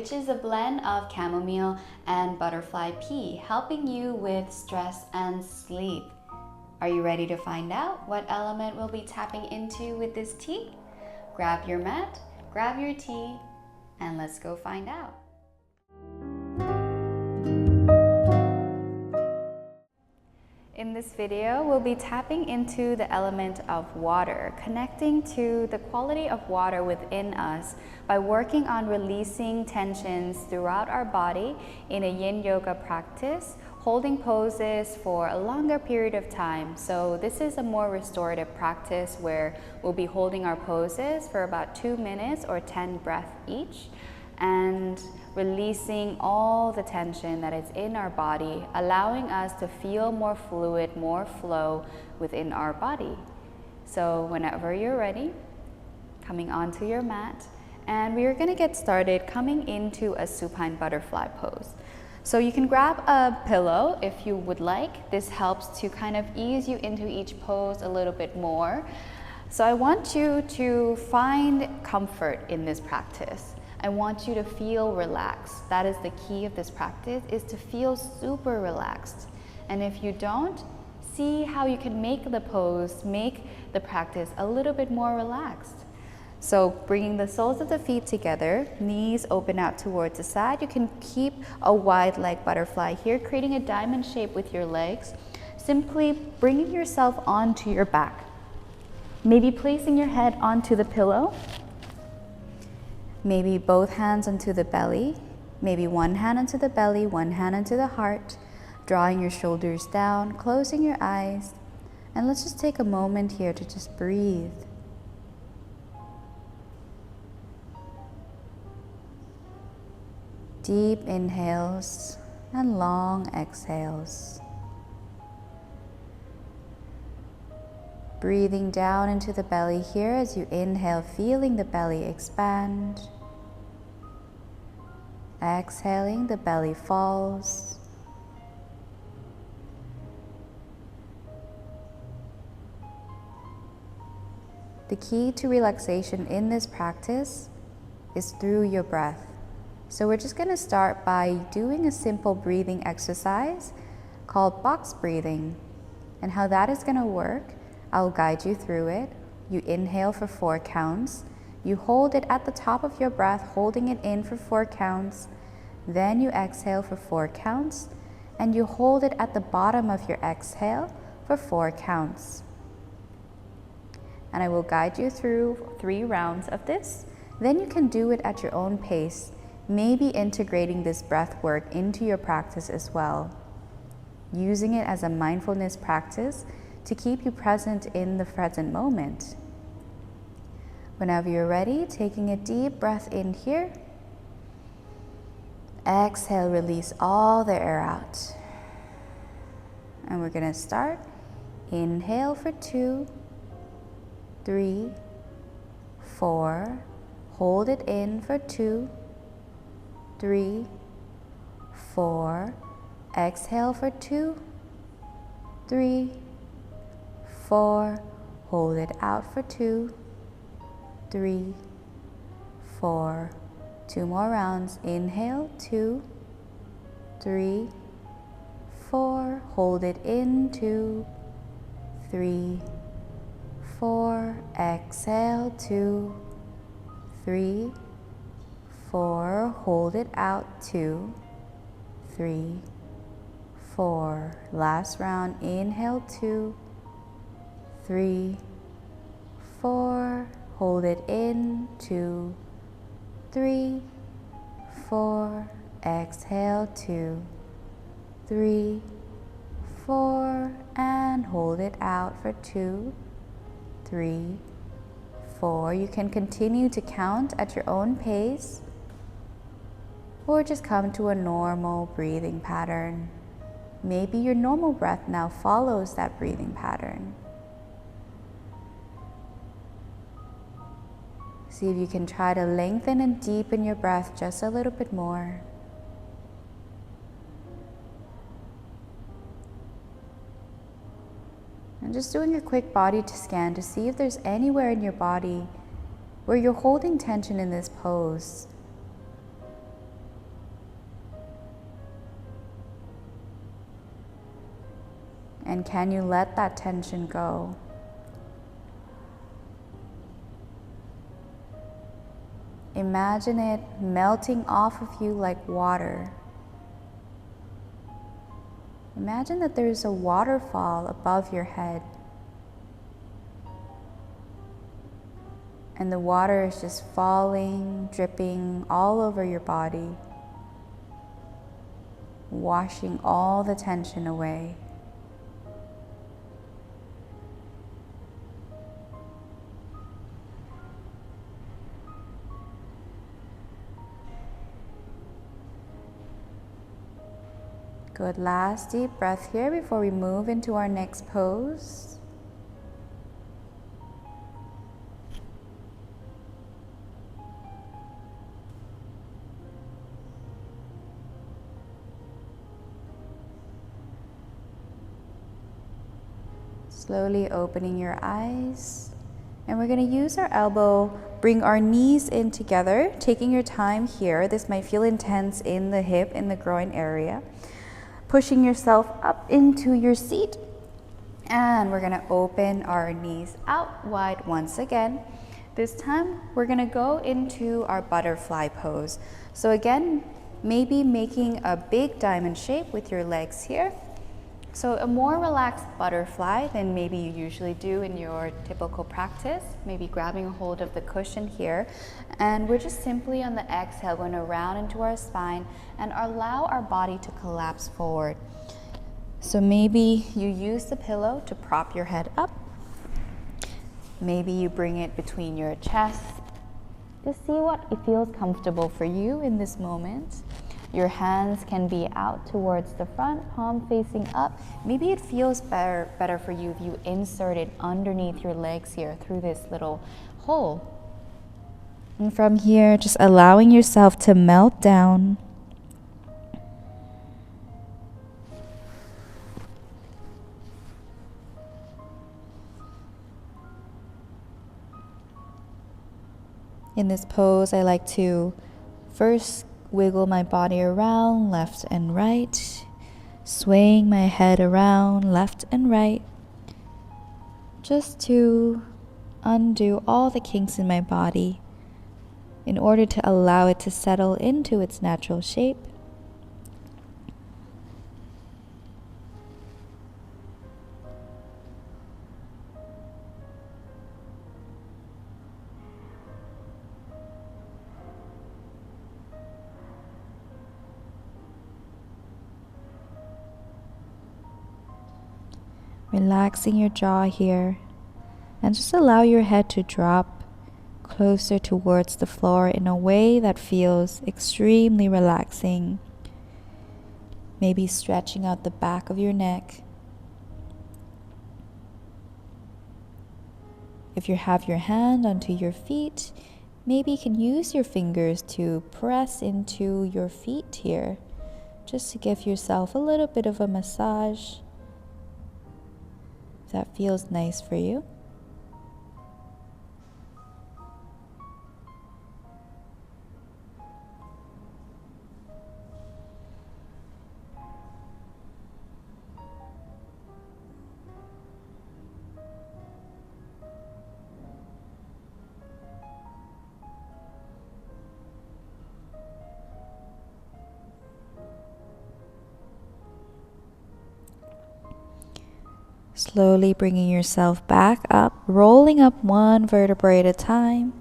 which is a blend of chamomile and butterfly pea, helping you with stress and sleep. Are you ready to find out what element we'll be tapping into with this tea? Grab your mat, grab your tea, and let's go find out. In this video, we'll be tapping into the element of water, connecting to the quality of water within us by working on releasing tensions throughout our body in a yin yoga practice, holding poses for a longer period of time. So this is a more restorative practice where we'll be holding our poses for about 2 minutes or 10 breaths each, and releasing all the tension that is in our body, allowing us to feel more fluid, more flow within our body. So whenever you're ready, coming onto your mat, and we are going to get started coming into a supine butterfly pose. So you can grab a pillow if you would like. This helps to kind of ease you into each pose a little bit more. So I want you to find comfort in this practice. I want you to feel relaxed. That is the key of this practice, is to feel super relaxed. And if you don't, see how you can make the pose, make the practice a little bit more relaxed. So bringing the soles of the feet together, knees open out towards the side. You can keep a wide leg butterfly here, creating a diamond shape with your legs. Simply bringing yourself onto your back. Maybe placing your head onto the pillow. Maybe both hands onto the belly, maybe one hand onto the belly, one hand onto the heart, drawing your shoulders down, closing your eyes, and let's just take a moment here to just breathe. Deep inhales and long exhales. Breathing down into the belly here as you inhale, feeling the belly expand. Exhaling, the belly falls. The key to relaxation in this practice is through your breath. So we're just going to start by doing a simple breathing exercise called box breathing. And how that is going to work, I'll guide you through it. You inhale for 4 counts. You hold it at the top of your breath, holding it in for 4 counts. Then you exhale for 4 counts, and you hold it at the bottom of your exhale for 4 counts. And I will guide you through 3 rounds of this. Then you can do it at your own pace, maybe integrating this breath work into your practice as well, using it as a mindfulness practice to keep you present in the present moment. Whenever you're ready, taking a deep breath in here. Exhale, release all the air out. And we're going to start. Inhale for 2, 3, 4. Hold it in for 2, 3, 4. Exhale for 2, 3, 4. Hold it out for 2, 3, 4. 2 more rounds. Inhale, 2, 3, 4. Hold it in, 2, 3, 4. Exhale, 2, 3, 4. Hold it out, 2, 3, 4. Last round. Inhale, 2, 3, 4. Hold it in, 2, 3, 4. Exhale, 2, 3, 4. And hold it out for 2, 3, 4. You can continue to count at your own pace, or just come to a normal breathing pattern. Maybe your normal breath now follows that breathing pattern. See if you can try to lengthen and deepen your breath just a little bit more. And just doing a quick body scan to see if there's anywhere in your body where you're holding tension in this pose. And can you let that tension go? Imagine it melting off of you like water. Imagine that there is a waterfall above your head. And the water is just falling, dripping all over your body, washing all the tension away. Good, last deep breath here before we move into our next pose. Slowly opening your eyes. And we're going to use our elbow, bring our knees in together, taking your time here. This might feel intense in the hip, in the groin area. Pushing yourself up into your seat. And we're going to open our knees out wide once again. This time, we're going to go into our butterfly pose. So again, maybe making a big diamond shape with your legs here. So a more relaxed butterfly than maybe you usually do in your typical practice, maybe grabbing a hold of the cushion here. And we're just simply on the exhale going to round into our spine and allow our body to collapse forward. So maybe you use the pillow to prop your head up. Maybe you bring it between your chest. Just see what it feels comfortable for you in this moment. Your hands can be out towards the front, palm facing up. Maybe it feels better for you if you insert it underneath your legs here through this little hole. And from here, just allowing yourself to melt down. In this pose, I like to first wiggle my body around left and right, swaying my head around left and right, just to undo all the kinks in my body in order to allow it to settle into its natural shape. Relaxing your jaw here, and just allow your head to drop closer towards the floor in a way that feels extremely relaxing. Maybe stretching out the back of your neck. If you have your hand onto your feet, maybe you can use your fingers to press into your feet here, just to give yourself a little bit of a massage. That feels nice for you. Slowly bringing yourself back up, rolling up one vertebrae at a time.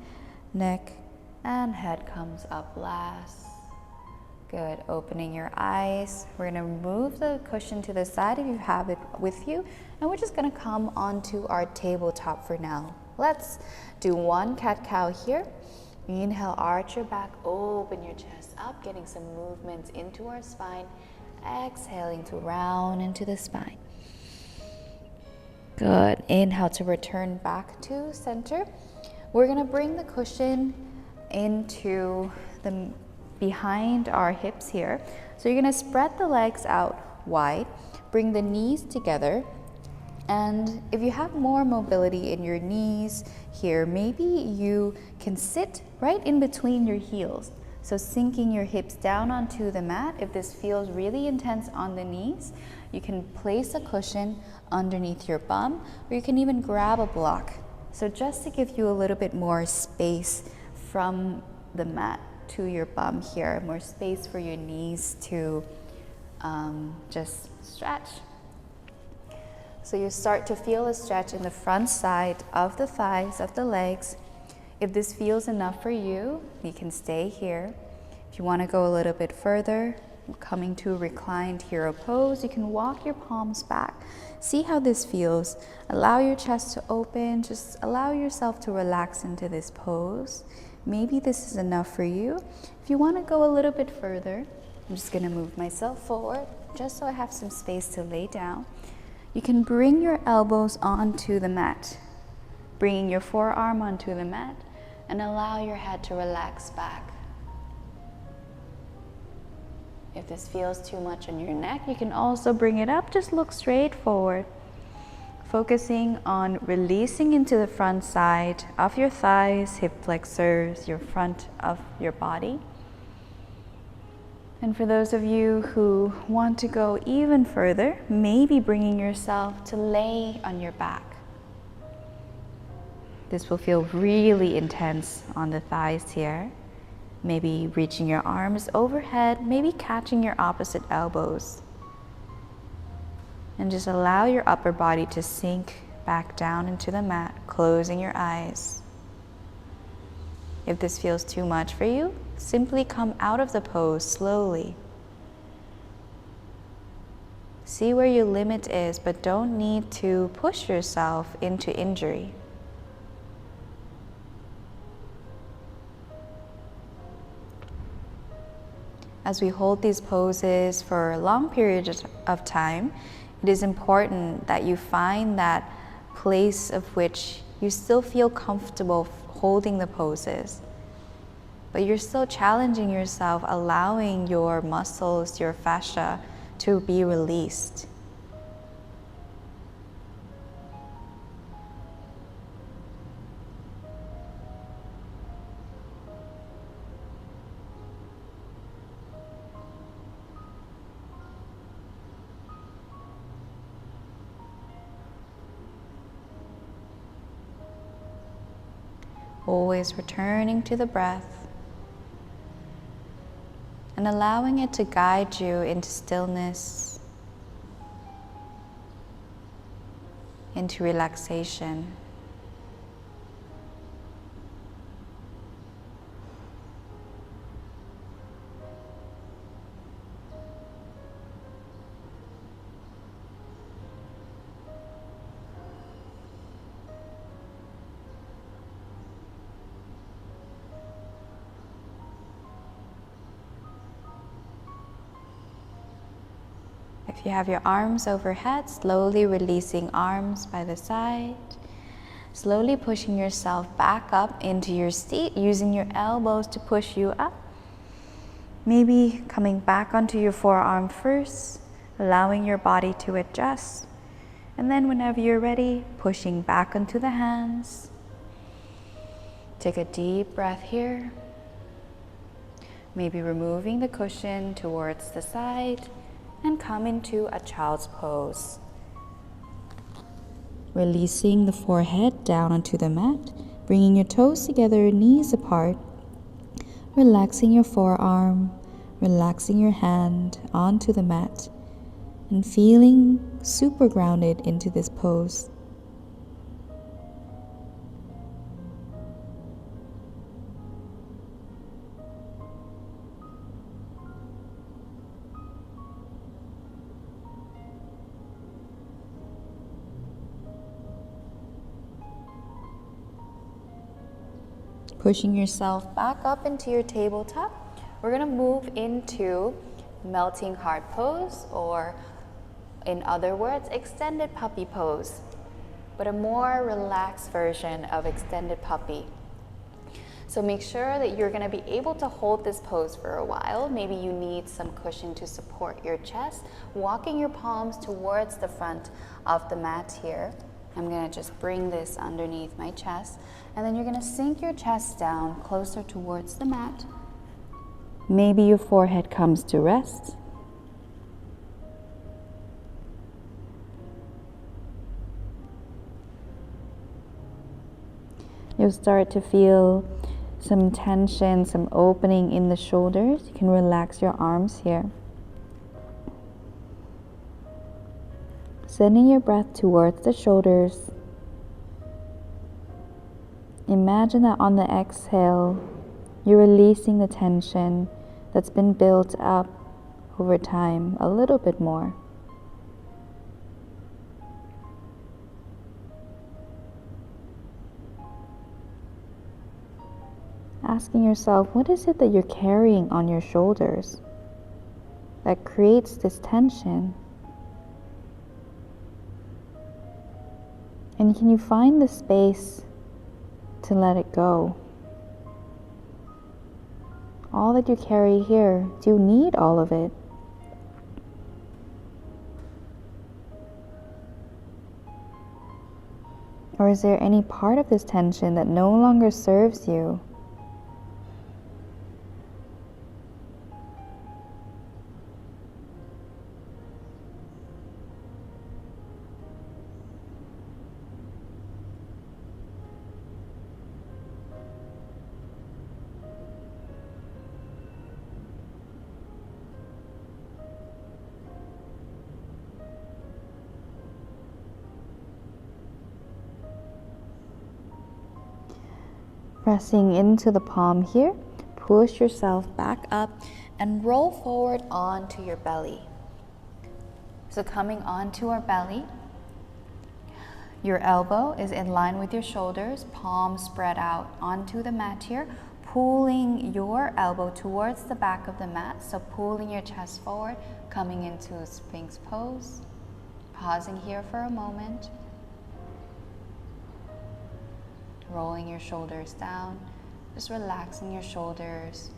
Neck and head comes up last. Good. Opening your eyes. We're going to move the cushion to the side if you have it with you. And we're just going to come onto our tabletop for now. Let's do one cat-cow here. Inhale, arch your back, open your chest up, getting some movements into our spine. Exhaling to round into the spine. Good. Inhale to return back to center. We're going to bring the cushion into the behind our hips here. So you're going to spread the legs out wide, bring the knees together, and if you have more mobility in your knees here, maybe you can sit right in between your heels. So sinking your hips down onto the mat. If this feels really intense on the knees, you can place a cushion underneath your bum, or you can even grab a block. So just to give you a little bit more space from the mat to your bum here, more space for your knees to just stretch. So you start to feel a stretch in the front side of the thighs, of the legs. If this feels enough for you, you can stay here. If you want to go a little bit further, coming to a reclined hero pose, you can walk your palms back. See how this feels. Allow your chest to open. Just allow yourself to relax into this pose. Maybe this is enough for you. If you want to go a little bit further, I'm just going to move myself forward just so I have some space to lay down. You can bring your elbows onto the mat, bringing your forearm onto the mat, and allow your head to relax back. If this feels too much on your neck, you can also bring it up. Just look straight forward, focusing on releasing into the front side of your thighs, hip flexors, your front of your body. And for those of you who want to go even further, maybe bringing yourself to lay on your back. This will feel really intense on the thighs here. Maybe reaching your arms overhead, maybe catching your opposite elbows. And just allow your upper body to sink back down into the mat, closing your eyes. If this feels too much for you, simply come out of the pose slowly. See where your limit is, but don't need to push yourself into injury. As we hold these poses for a long period of time, it is important that you find that place of which you still feel comfortable holding the poses, but you're still challenging yourself, allowing your muscles, your fascia to be released. Always returning to the breath and allowing it to guide you into stillness, into relaxation. If you have your arms overhead, slowly releasing arms by the side, slowly pushing yourself back up into your seat, using your elbows to push you up. Maybe coming back onto your forearm first, allowing your body to adjust. And then whenever you're ready, pushing back onto the hands. Take a deep breath here. Maybe removing the cushion towards the side and come into a child's pose. Releasing the forehead down onto the mat, bringing your toes together, knees apart, relaxing your forearm, relaxing your hand onto the mat, and feeling super grounded into this pose. Pushing yourself back up into your tabletop, we're going to move into melting heart pose, or in other words, extended puppy pose, but a more relaxed version of extended puppy. So make sure that you're going to be able to hold this pose for a while. Maybe you need some cushion to support your chest, walking your palms towards the front of the mat here. I'm going to just bring this underneath my chest, and then you're going to sink your chest down closer towards the mat, Maybe your forehead comes to rest. You'll start to feel some tension, some opening in the shoulders. You can relax your arms here. Sending your breath towards the shoulders. Imagine that on the exhale, you're releasing the tension that's been built up over time a little bit more. Asking yourself, what is it that you're carrying on your shoulders that creates this tension? And can you find the space to let it go? All that you carry here, do you need all of it? Or is there any part of this tension that no longer serves you? Pressing into the palm here, push yourself back up and roll forward onto your belly. So coming onto our belly, your elbow is in line with your shoulders, palms spread out onto the mat here, pulling your elbow towards the back of the mat, so pulling your chest forward, coming into a Sphinx pose. Pausing here for a moment. Rolling your shoulders down, just relaxing your shoulders.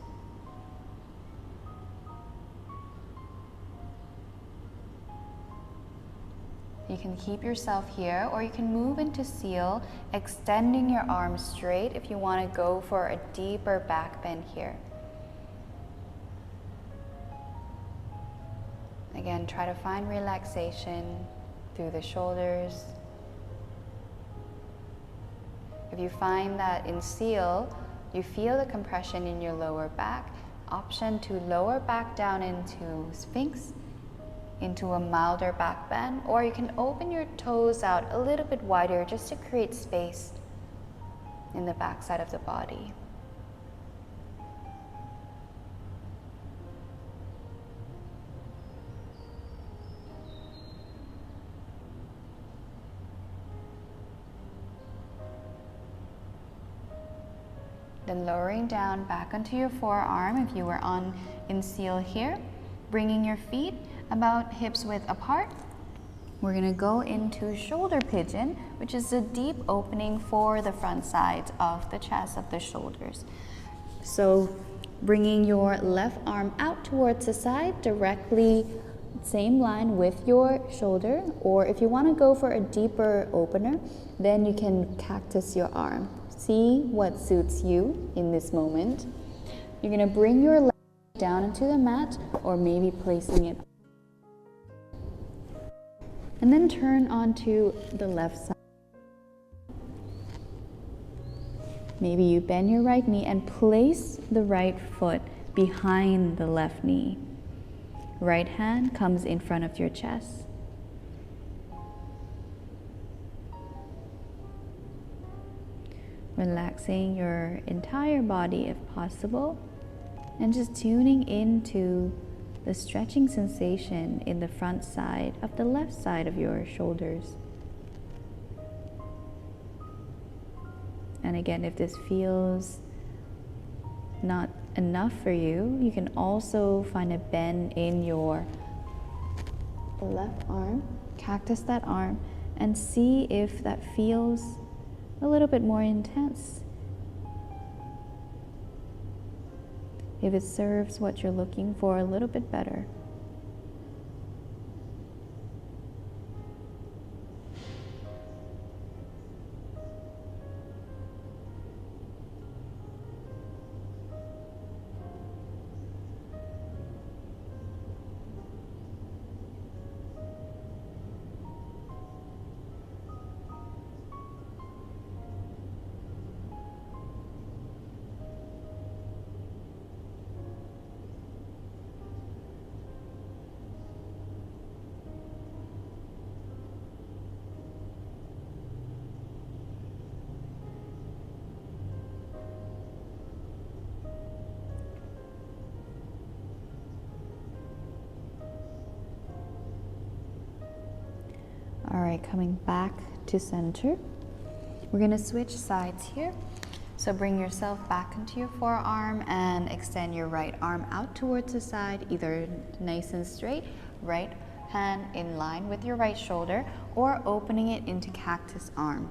You can keep yourself here, or you can move into seal, extending your arms straight if you want to go for a deeper back bend here. Again, try to find relaxation through the shoulders. If you find that in seal, you feel the compression in your lower back, option to lower back down into Sphinx, into a milder back bend, or you can open your toes out a little bit wider just to create space in the back side of the body. Then lowering down back onto your forearm if you were in seal here, bringing your feet about hips width apart. We're going to go into shoulder pigeon, which is a deep opening for the front sides of the chest, of the shoulders. So bringing your left arm out towards the side, directly same line with your shoulder, or if you want to go for a deeper opener, then you can cactus your arm. See what suits you in this moment. You're going to bring your leg down into the mat, or maybe placing it, and then turn onto the left side. Maybe you bend your right knee and place the right foot behind the left knee. Right hand comes in front of your chest. Relaxing your entire body if possible, and just tuning into the stretching sensation in the front side of the left side of your shoulders. And again, if this feels not enough for you, you can also find a bend in your left arm, cactus that arm, and see if that feels a little bit more intense. If it serves what you're looking for a little bit better. All right, coming back to center. We're gonna switch sides here. So bring yourself back into your forearm and extend your right arm out towards the side, either nice and straight, right hand in line with your right shoulder, or opening it into cactus arm.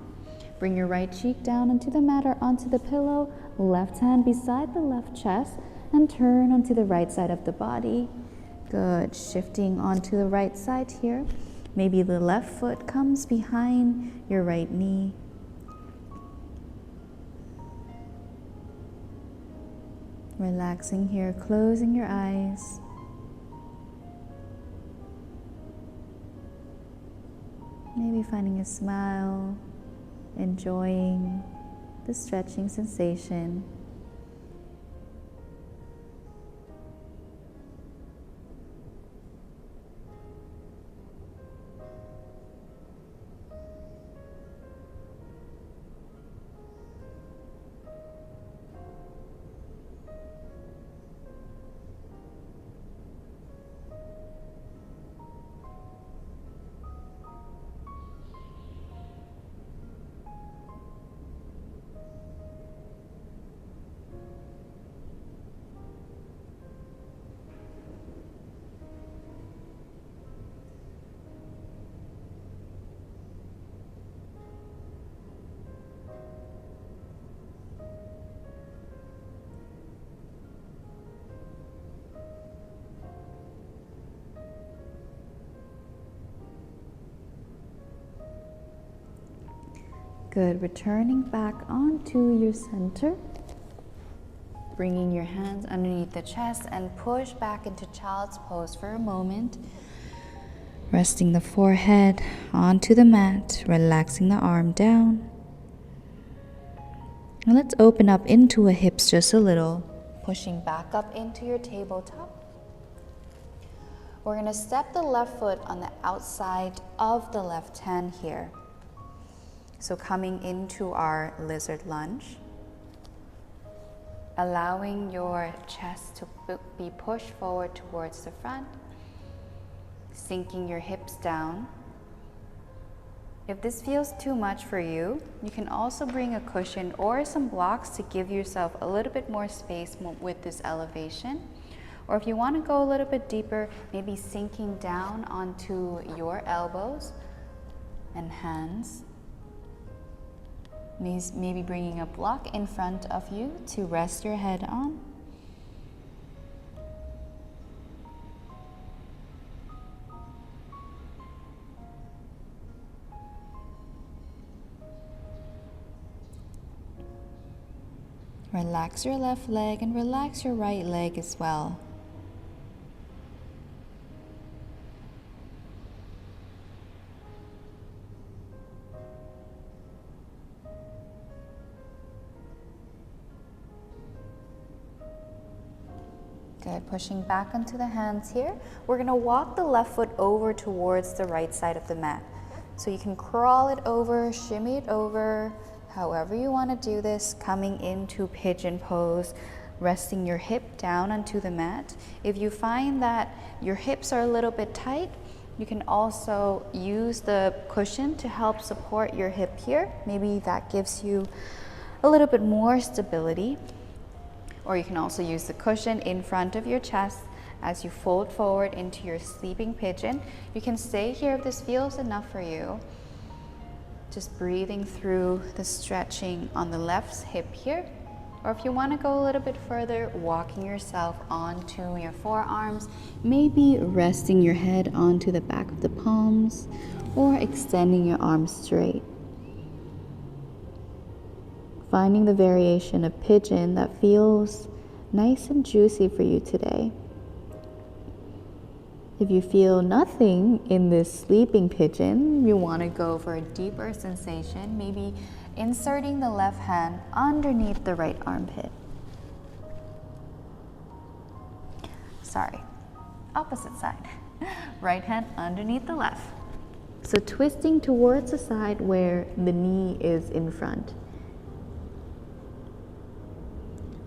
Bring your right cheek down into the mat or onto the pillow, left hand beside the left chest, and turn onto the right side of the body. Good, shifting onto the right side here. Maybe the left foot comes behind your right knee. Relaxing here, closing your eyes. Maybe finding a smile, enjoying the stretching sensation. Good, returning back onto your center. Bringing your hands underneath the chest and push back into child's pose for a moment. Resting the forehead onto the mat, relaxing the arm down. And let's open up into a hips just a little, pushing back up into your tabletop. We're gonna step the left foot on the outside of the left hand here. So coming into our lizard lunge, allowing your chest to be pushed forward towards the front, sinking your hips down. If this feels too much for you, you can also bring a cushion or some blocks to give yourself a little bit more space with this elevation. Or if you want to go a little bit deeper, maybe sinking down onto your elbows and hands. Maybe bringing a block in front of you to rest your head on. Relax your left leg and relax your right leg as well. Good, pushing back onto the hands here. We're gonna walk the left foot over towards the right side of the mat. So you can crawl it over, shimmy it over, however you wanna do this, coming into pigeon pose, resting your hip down onto the mat. If you find that your hips are a little bit tight, you can also use the cushion to help support your hip here. Maybe that gives you a little bit more stability. Or you can also use the cushion in front of your chest as you fold forward into your sleeping pigeon. You can stay here if this feels enough for you. Just breathing through the stretching on the left hip here. Or if you want to go a little bit further, walking yourself onto your forearms, maybe resting your head onto the back of the palms, or extending your arms straight. Finding the variation of pigeon that feels nice and juicy for you today. If you feel nothing in this sleeping pigeon, you want to go for a deeper sensation, maybe inserting the left hand underneath the right armpit. Sorry, opposite side. Right hand underneath the left. So twisting towards the side where the knee is in front.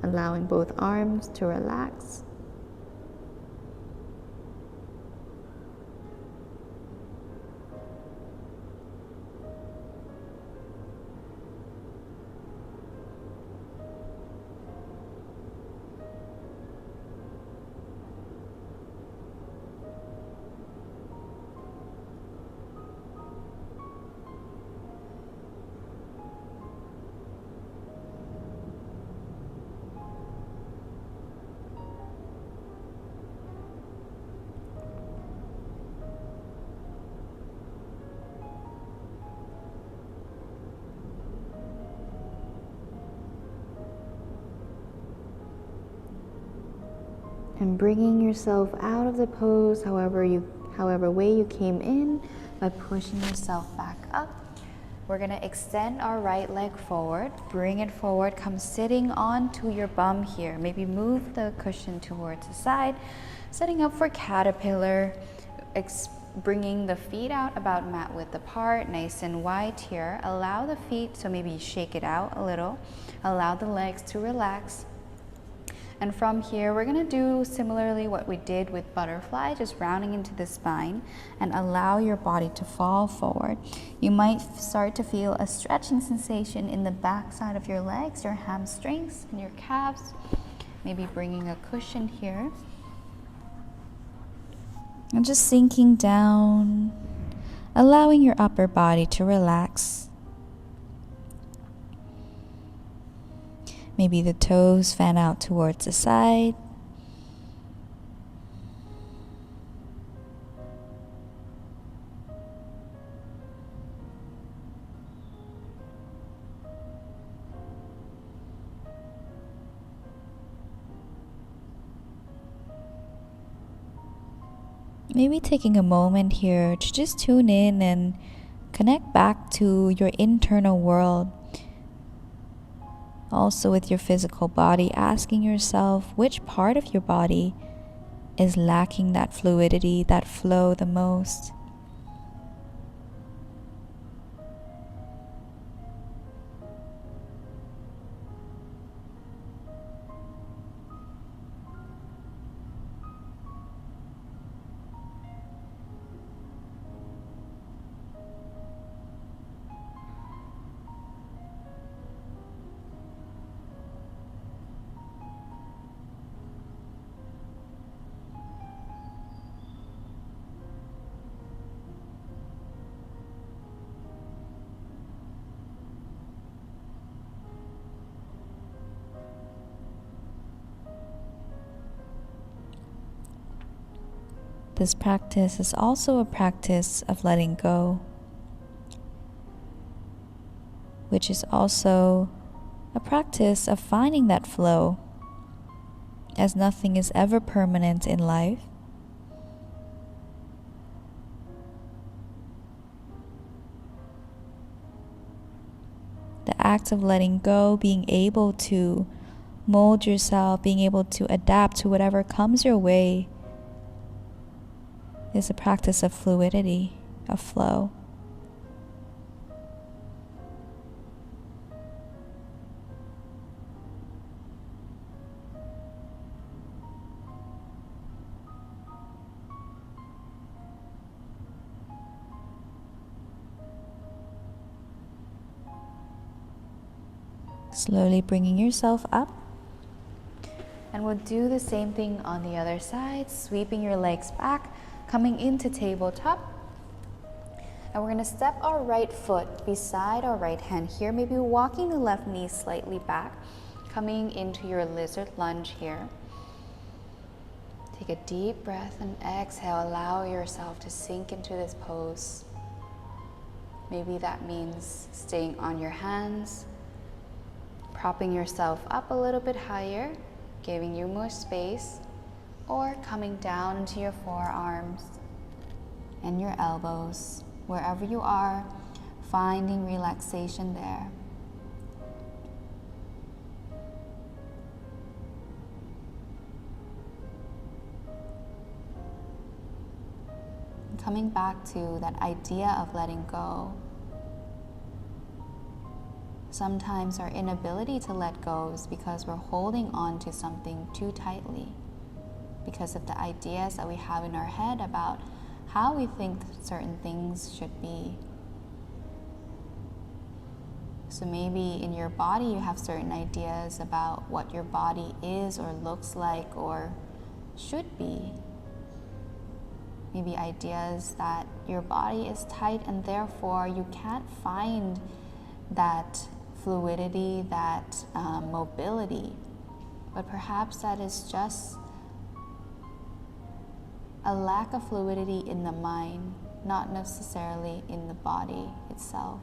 Allowing both arms to relax. And bringing yourself out of the pose however way you came in, by pushing yourself back up. We're gonna extend our right leg forward, bring it forward, come sitting onto your bum here. Maybe move the cushion towards the side, setting up for caterpillar, bringing the feet out about mat width apart, nice and wide here. Allow the feet, so maybe shake it out a little. Allow the legs to relax. And from here, we're gonna do similarly what we did with butterfly, just rounding into the spine and allow your body to fall forward. You might start to feel a stretching sensation in the back side of your legs, your hamstrings and your calves. Maybe bringing a cushion here. And just sinking down, allowing your upper body to relax. Maybe the toes fan out towards the side. Maybe taking a moment here to just tune in and connect back to your internal world. Also with your physical body, asking yourself which part of your body is lacking that fluidity, that flow the most. This practice is also a practice of letting go, which is also a practice of finding that flow, as nothing is ever permanent in life. The act of letting go, being able to mold yourself, being able to adapt to whatever comes your way, is a practice of fluidity, of flow. Slowly bringing yourself up. And we'll do the same thing on the other side, sweeping your legs back, coming into tabletop. And we're gonna step our right foot beside our right hand here, maybe walking the left knee slightly back, coming into your lizard lunge here. Take a deep breath and exhale, allow yourself to sink into this pose. Maybe that means staying on your hands, propping yourself up a little bit higher, giving you more space, or coming down into your forearms and your elbows. Wherever you are, finding relaxation there. And coming back to that idea of letting go. Sometimes our inability to let go is because we're holding on to something too tightly, because of the ideas that we have in our head about how we think certain things should be. So maybe in your body you have certain ideas about what your body is or looks like or should be. Maybe ideas that your body is tight and therefore you can't find that fluidity, that mobility. But perhaps that is just a lack of fluidity in the mind, not necessarily in the body itself.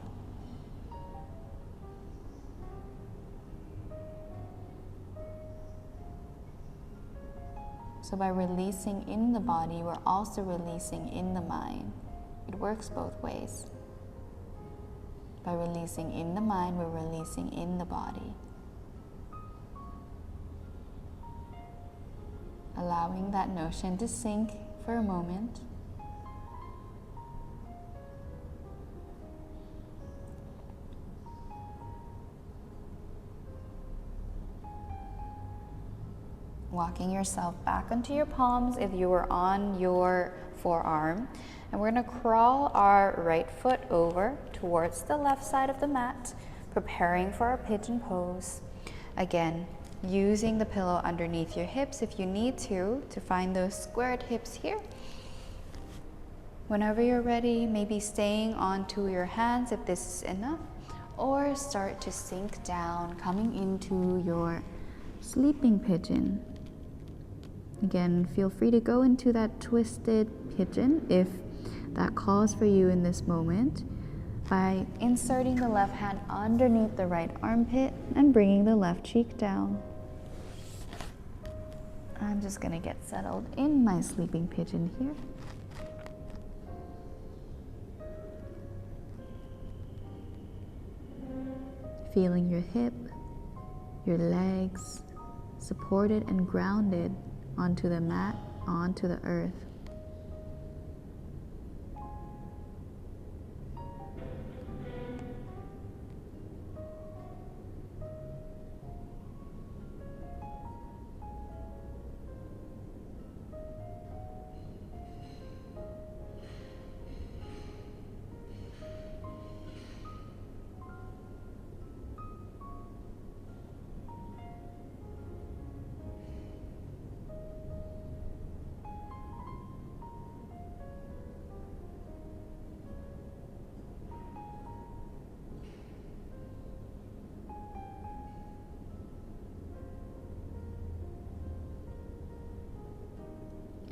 So So by releasing in the body, we're also releasing in the mind. It works both ways. By releasing in the mind, we're releasing in the body. Allowing that notion to sink for a moment. Walking yourself back onto your palms if you were on your forearm. And we're going to crawl our right foot over towards the left side of the mat, preparing for our pigeon pose. Again, using the pillow underneath your hips if you need to find those squared hips here. Whenever you're ready, maybe staying onto your hands if this is enough, or start to sink down, coming into your sleeping pigeon. Again, feel free to go into that twisted pigeon if that calls for you in this moment by inserting the left hand underneath the right armpit and bringing the left cheek down. I'm just going to get settled in my sleeping pigeon here. Feeling your hip, your legs supported and grounded onto the mat, onto the earth.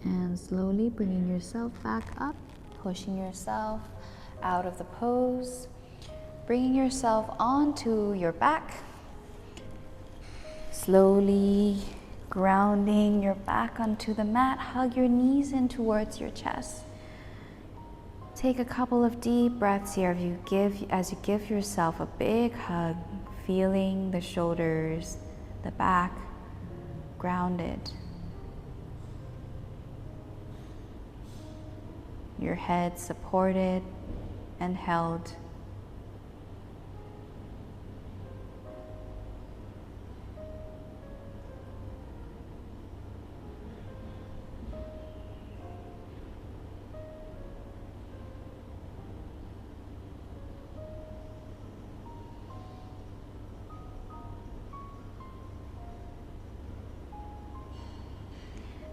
And slowly bringing yourself back up, pushing yourself out of the pose, bringing yourself onto your back, slowly grounding your back onto the mat. Hug your knees in towards your chest. Take a couple of deep breaths here as you give yourself a big hug, feeling the shoulders, the back grounded. Your head supported and held.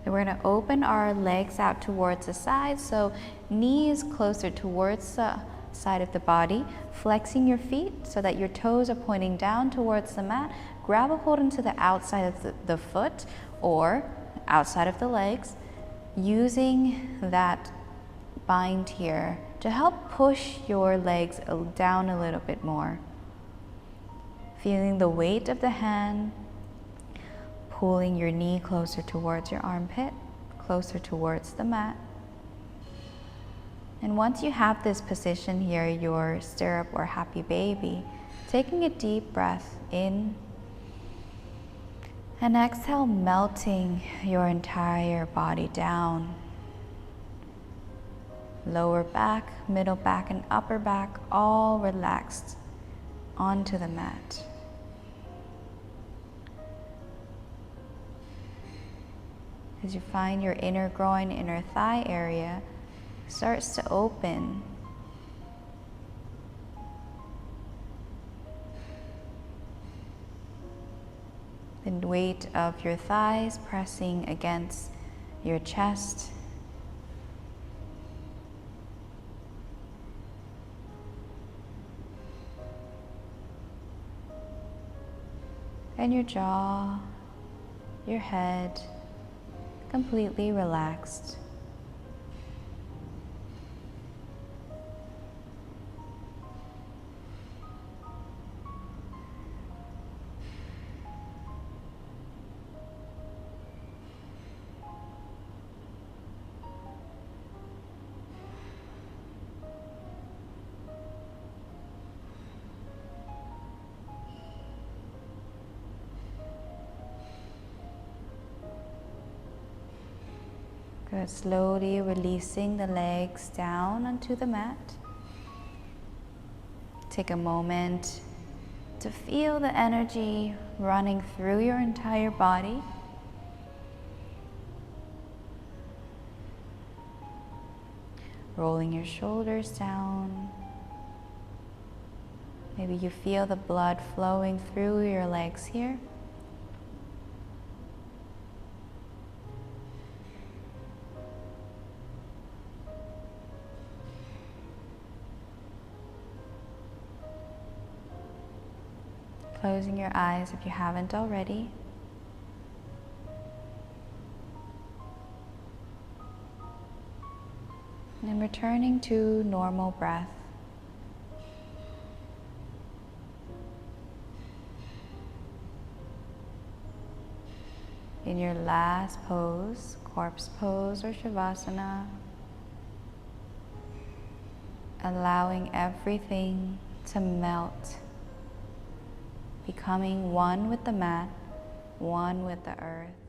And we're going to open our legs out towards the side, so knees closer towards the side of the body, flexing your feet so that your toes are pointing down towards the mat. Grab a hold into the outside of the foot or outside of the legs, using that bind here to help push your legs down a little bit more. Feeling the weight of the hand, pulling your knee closer towards your armpit, closer towards the mat. And once you have this position here, your stirrup or happy baby, taking a deep breath in and exhale, melting your entire body down. Lower back, middle back, and upper back all relaxed onto the mat. As you find your inner groin, inner thigh area starts to open. The weight of your thighs pressing against your chest. And your jaw, your head, completely relaxed. Good. Slowly releasing the legs down onto the mat. Take a moment to feel the energy running through your entire body. Rolling your shoulders down. Maybe you feel the blood flowing through your legs here. Closing your eyes if you haven't already. And returning to normal breath. In your last pose, corpse pose or shavasana, allowing everything to melt, becoming one with the mat, one with the earth.